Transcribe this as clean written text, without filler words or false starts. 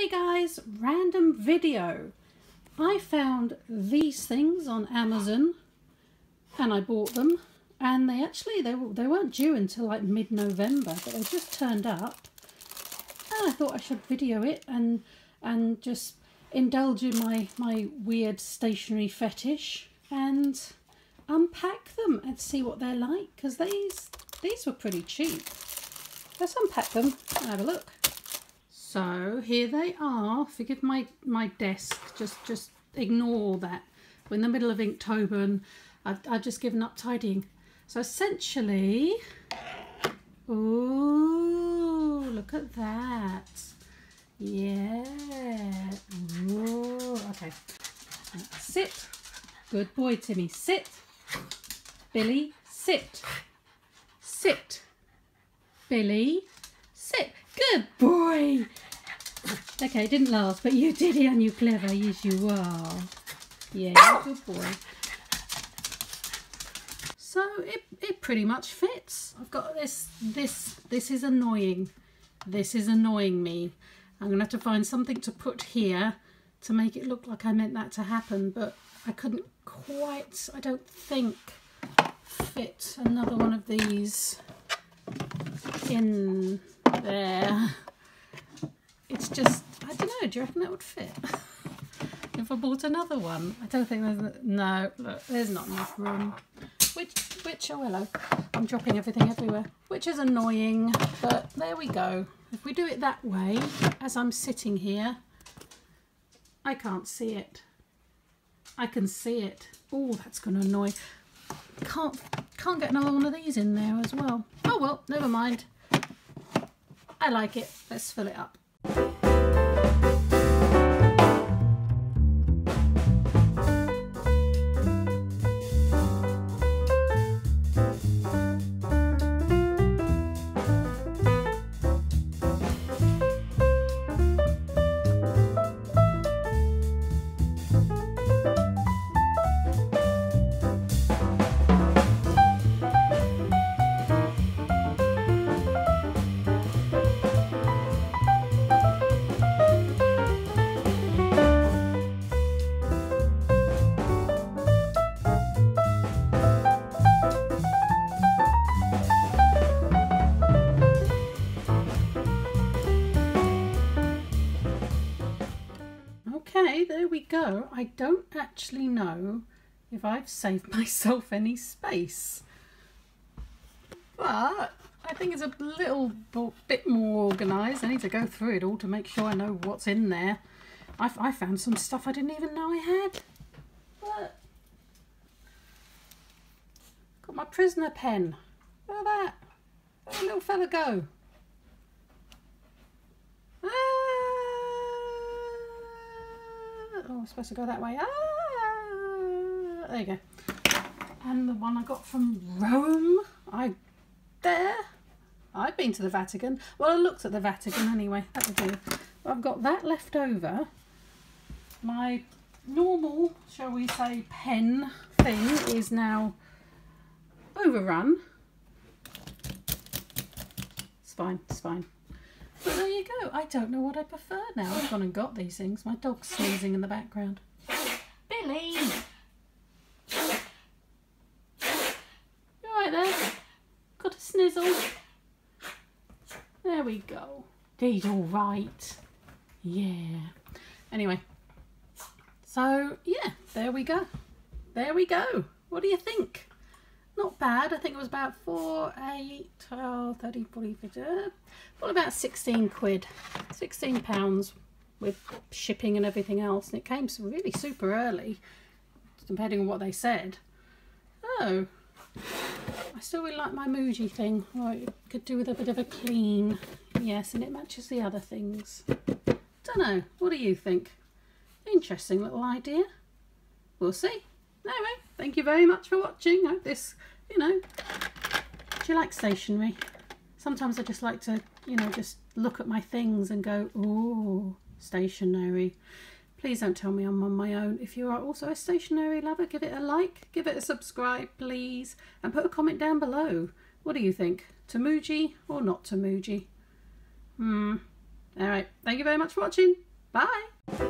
Hey guys, random video. I found these things on Amazon and I bought them, and they weren't due until like mid-November, but they just turned up, and I thought I should video it and just indulge in my weird stationery fetish and unpack them and see what they're like, because these were pretty cheap. Let's unpack them and have a look. So here they are. Forgive my desk, just ignore that. We're in the middle of Inktober and I've just given up tidying. So essentially, ooh, look at that. Yeah. Ooh, okay. Sit. Good boy, Timmy. Sit. Billy, sit. Sit. Billy, sit. Good boy. Okay, it didn't last, but you did it, and you clever. Yes, you are. Yeah, good boy. So it pretty much fits. I've got this is annoying. This is annoying me. I'm going to have to find something to put here to make it look like I meant that to happen, but I couldn't quite, I don't think, fit another one of these in there. It's just, I don't know, do you reckon that would fit? If I bought another one? I don't think there's, no, look, there's not enough room. Which, oh hello, I'm dropping everything everywhere. Which is annoying, but there we go. If we do it that way, as I'm sitting here, I can't see it. I can see it. Oh, that's going to annoy. Can't get another one of these in there as well. Oh well, never mind. I like it. Let's fill it up. Okay, there we go. I don't actually know if I've saved myself any space, but I think it's a little bit more organised. I need to go through it all to make sure I know what's in there. I found some stuff I didn't even know I had. Look. Got my prisoner pen. Look at that. Where'd the little fella go? Oh, I'm supposed to go that way. Ah, there you go. And the one I got from Rome. I've been to the Vatican. Well, I looked at the Vatican anyway. That would do. I've got that left over. My normal, shall we say, pen thing is now overrun. It's fine. It's fine. But there you go. I don't know what I prefer now. I've gone and got these things. My dog's sneezing in the background. Billy! You alright there? Got a snizzle? There we go. He's alright. Yeah. Anyway. So, yeah. There we go. There we go. What do you think? Not bad. I think it was about 4, 8, 12, 13, 14, 15, well, about 16 quid, £16 with shipping and everything else. And it came really super early, depending on what they said. Oh, I still really like my Muji thing. Well, it could do with a bit of a clean. Yes, and it matches the other things. Don't know. What do you think? Interesting little idea. We'll see. Anyway, thank you very much for watching. I hope this, you know, do you like stationery? Sometimes I just like to, you know, just look at my things and go, ooh, stationery. Please don't tell me I'm on my own. If you are also a stationery lover, give it a like, give it a subscribe, please. And put a comment down below. What do you think? To Muji or not to Muji? Alright, thank you very much for watching. Bye.